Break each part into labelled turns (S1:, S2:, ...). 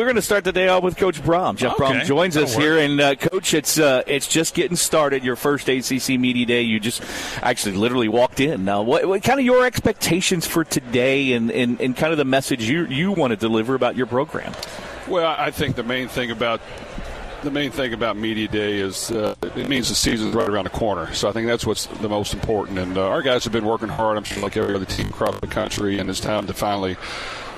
S1: We're going to start the day off with Coach Brohm. Jeff Brohm joins us here. And, Coach, it's just getting started, your first ACC Media Day. You just actually literally walked in. Now, what kind of your expectations for today and kind of the message you want to deliver about your program?
S2: Well, I think the main thing about Media Day is it means the season's right around the corner. So I think that's what's the most important. And our guys have been working hard, I'm sure, like every other team across the country, and it's time to finally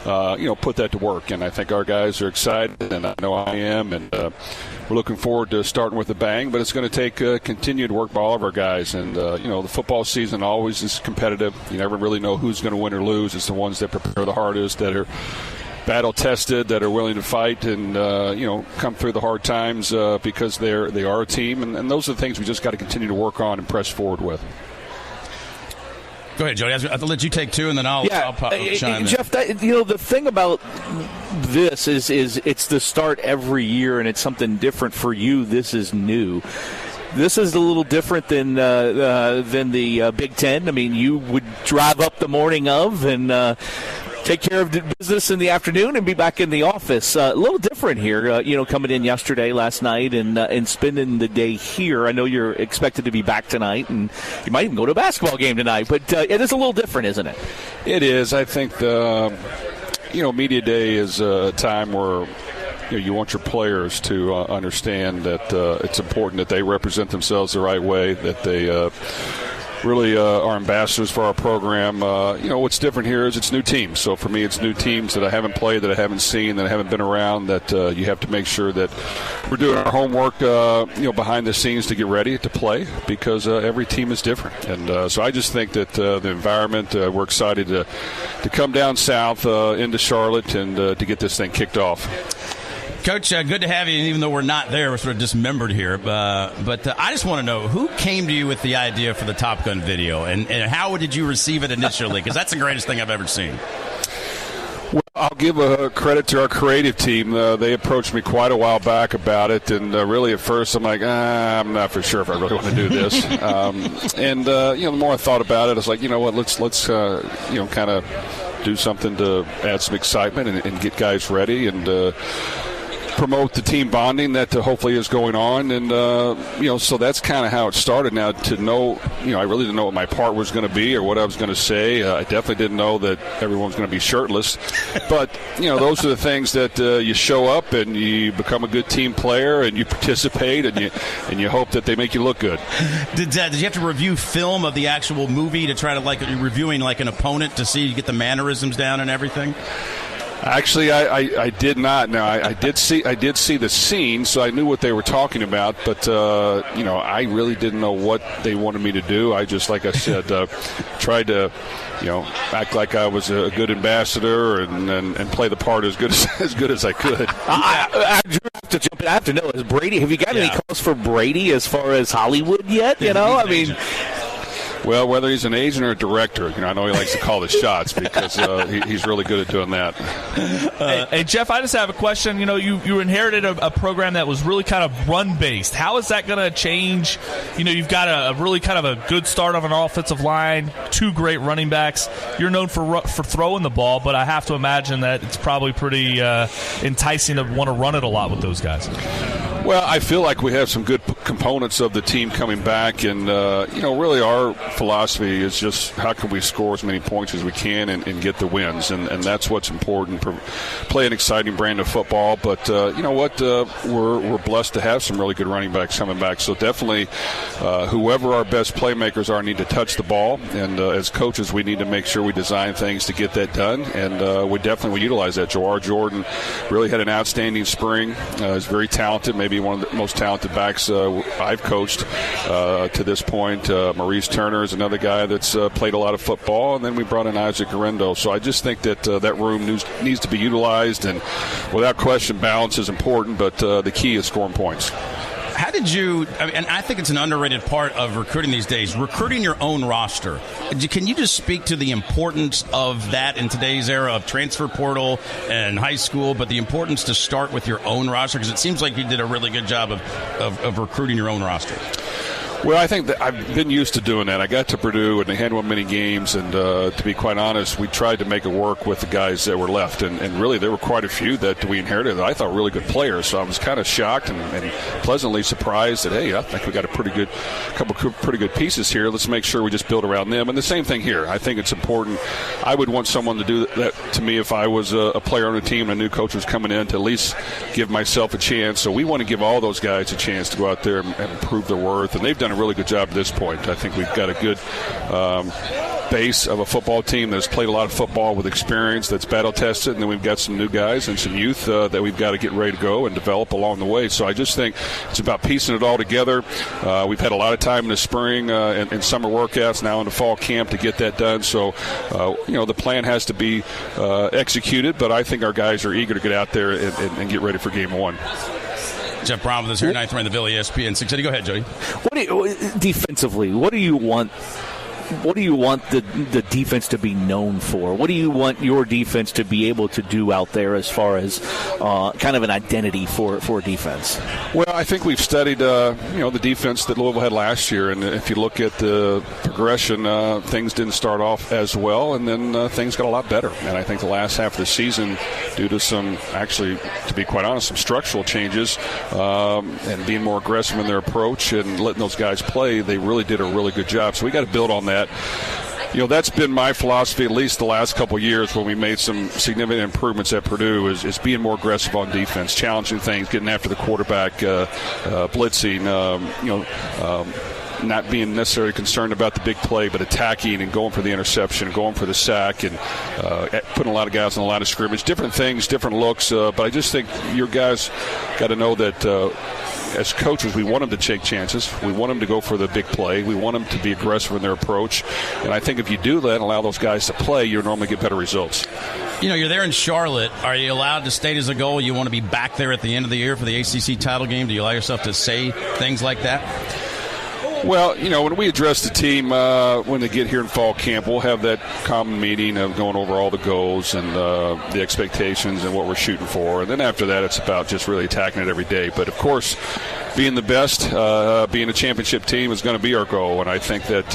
S2: put that to work. And I think our guys are excited, and I know I am, and we're looking forward to starting with a bang. But it's going to take continued work by all of our guys. And, the football season always is competitive. You never really know who's going to win or lose. It's the ones that prepare the hardest, that are battle-tested, that are willing to fight and, come through the hard times because they are a team. And those are the things we just got to continue to work on and press forward with.
S3: Go ahead, Jody. I'll let you take two, and then I'll chime in.
S1: Jeff, the thing about this is it's the start every year, and it's something different for you. This is new. This is a little different than the Big Ten. I mean, you would drive up the morning of and take care of the business in the afternoon and be back in the office. A little different here, coming in yesterday, last night, and spending the day here. I know you're expected to be back tonight, and you might even go to a basketball game tonight. But it is a little different, isn't it?
S2: It is. I think Media Day is a time where you want your players to understand that it's important that they represent themselves the right way, that they really are ambassadors for our program. What's different here is it's new teams. So for me, it's new teams that I haven't played, that I haven't seen, that I haven't been around, that you have to make sure that we're doing our homework, behind the scenes to get ready to play, because every team is different. And so I just think that the environment, we're excited to come down south into Charlotte and to get this thing kicked off.
S3: Coach, good to have you. And even though we're not there, we're sort of dismembered here. But I just want to know, who came to you with the idea for the Top Gun video, and how did you receive it initially? Because that's the greatest thing I've ever seen.
S2: Well, I'll give a credit to our creative team. They approached me quite a while back about it, and really at first I'm like, I'm not for sure if I really want to do this. The more I thought about it, I was like, let's kind of do something to add some excitement and get guys ready and promote the team bonding that hopefully is going on. And, so that's kind of how it started. Now, to know, I really didn't know what my part was going to be or what I was going to say. I definitely didn't know that everyone was going to be shirtless. But, those are the things that you show up and you become a good team player and you participate and you hope that they make you look good.
S3: Did you have to review film of the actual movie to try to, reviewing like an opponent to see you get the mannerisms down and everything?
S2: Actually, I did not. Now, I did see the scene, so I knew what they were talking about. But I really didn't know what they wanted me to do. I just, like I said, tried to, act like I was a good ambassador and play the part as good as I could.
S1: I have to jump in. I have to know, is Brady? Have you got any calls for Brady as far as Hollywood yet?
S2: Well, whether he's an agent or a director, I know he likes to call the shots because he's really good at doing that.
S4: Hey, Jeff, I just have a question. You inherited a program that was really kind of run-based. How is that going to change? You've got a really kind of a good start of an offensive line, two great running backs. You're known for throwing the ball, but I have to imagine that it's probably pretty enticing to want to run it a lot with those guys.
S2: Well, I feel like we have some good components of the team coming back, and really our philosophy is just how can we score as many points as we can and get the wins, and that's what's important. Play an exciting brand of football, but we're blessed to have some really good running backs coming back. So definitely, whoever our best playmakers are need to touch the ball, and as coaches, we need to make sure we design things to get that done, and we definitely will utilize that. Jawar Jordan really had an outstanding spring. He's very talented, maybe one of the most talented backs I've coached to this point. Maurice Turner is another guy that's played a lot of football, and then we brought in Isaac Arendo. So I just think that that room needs to be utilized, and without question, balance is important, but the key is scoring points.
S3: How did you, and I think it's an underrated part of recruiting these days, recruiting your own roster. Can you just speak to the importance of that in today's era of transfer portal and high school, but the importance to start with your own roster? Because it seems like you did a really good job of recruiting your own roster.
S2: Well, I think that I've been used to doing that. I got to Purdue, and they hadn't won many games, and to be quite honest, we tried to make it work with the guys that were left, and really there were quite a few that we inherited that I thought were really good players, so I was kind of shocked and pleasantly surprised that, hey, I think we got a couple pretty good pieces here. Let's make sure we just build around them. And the same thing here. I think it's important. I would want someone to do that to me if I was a player on the team and a new coach was coming in, to at least give myself a chance. So we want to give all those guys a chance to go out there and prove their worth, and they've done a really good job at this point. I think we've got a good base of a football team that's played a lot of football with experience, that's battle-tested, and then we've got some new guys and some youth that we've got to get ready to go and develop along the way. So I just think it's about piecing it all together. We've had a lot of time in the spring and summer workouts, now in the fall camp to get that done. So, the plan has to be executed, but I think our guys are eager to get out there and get ready for game one.
S3: Jeff Brohm with us here, 9th Ring, the Ville ESPN 680. Go ahead, Jody.
S1: Defensively, what do you want the defense to be known for? What do you want your defense to be able to do out there as far as kind of an identity for defense?
S2: Well, I think we've studied, the defense that Louisville had last year, and if you look at the progression, things didn't start off as well, and then things got a lot better. And I think the last half of the season, due to some, actually, to be quite honest, some structural changes and being more aggressive in their approach and letting those guys play, they really did a really good job. So we got to build on that. That's been my philosophy, at least the last couple of years when we made some significant improvements at Purdue, is being more aggressive on defense, challenging things, getting after the quarterback, blitzing, not being necessarily concerned about the big play, but attacking and going for the interception, going for the sack, and putting a lot of guys on the line of scrimmage. Different things, different looks, but I just think your guys got to know that as coaches, we want them to take chances. We want them to go for the big play. We want them to be aggressive in their approach. And I think if you do that and allow those guys to play, you'll normally get better results.
S3: You're there in Charlotte. Are you allowed to state as a goal you want to be back there at the end of the year for the ACC title game? Do you allow yourself to say things like that?
S2: Well, when we address the team when they get here in fall camp, we'll have that common meeting of going over all the goals and the expectations and what we're shooting for. And then after that, it's about just really attacking it every day. But, of course, being the best, being a championship team is going to be our goal. And I think that,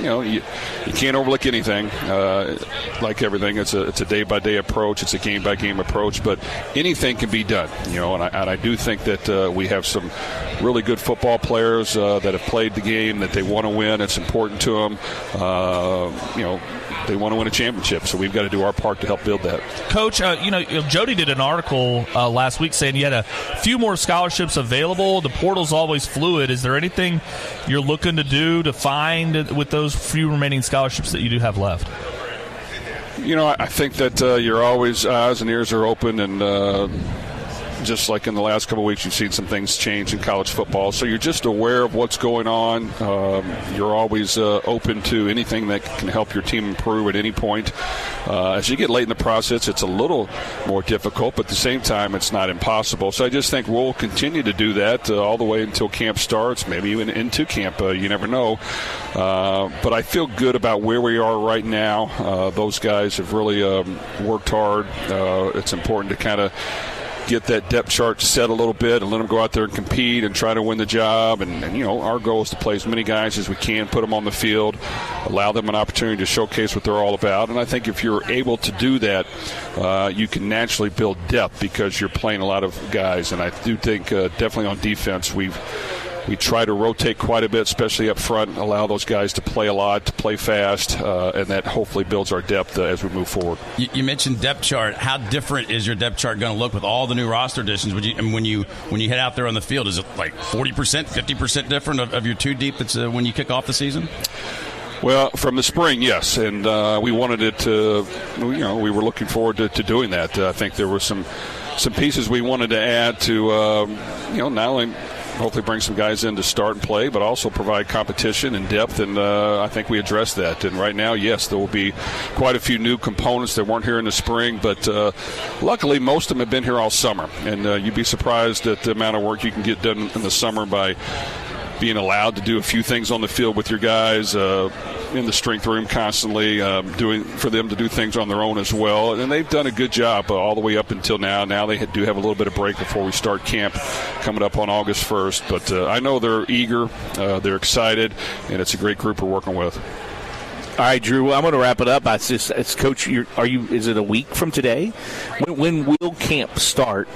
S2: you can't overlook anything. Like everything, it's a day-by-day approach. It's a game-by-game approach. But anything can be done, and I do think that we have some really good football players that have played the game, that they want to win. It's important to them. They want to win a championship, so we've got to do our part to help build that.
S4: Coach, Jody did an article last week saying you had a few more scholarships available. The portal's always fluid. Is there anything you're looking to do to find with those few remaining scholarships that you do have left?
S2: I think that you're always eyes and ears are open, and just like in the last couple of weeks, you've seen some things change in college football. So you're just aware of what's going on. You're always open to anything that can help your team improve at any point. As you get late in the process, it's a little more difficult, but at the same time, it's not impossible. So I just think we'll continue to do that all the way until camp starts, maybe even into camp. You never know. But I feel good about where we are right now. Those guys have really worked hard. It's important to kind of get that depth chart set a little bit and let them go out there and compete and try to win the job. And our goal is to play as many guys as we can, put them on the field, allow them an opportunity to showcase what they're all about. And I think if you're able to do that, you can naturally build depth because you're playing a lot of guys. And I do think definitely on defense we try to rotate quite a bit, especially up front, allow those guys to play a lot, to play fast, and that hopefully builds our depth as we move forward.
S3: You mentioned depth chart. How different is your depth chart going to look with all the new roster additions? When you head out there on the field, is it like 40%, 50% different of your two deep that's when you kick off the season?
S2: Well, from the spring, yes, and we wanted it to, we were looking forward to doing that. I think there were some pieces we wanted to add to, not only hopefully bring some guys in to start and play, but also provide competition and depth, and I think we addressed that. And right now, yes, there will be quite a few new components that weren't here in the spring, but luckily most of them have been here all summer, and you'd be surprised at the amount of work you can get done in the summer by being allowed to do a few things on the field with your guys, in the strength room constantly, doing for them to do things on their own as well. And they've done a good job all the way up until now. Now they do have a little bit of break before we start camp coming up on August 1st. But I know they're eager, they're excited, and it's a great group we're working with.
S1: All right, Drew, I'm going to wrap it up. It's Coach, is it a week from today? When will camp start?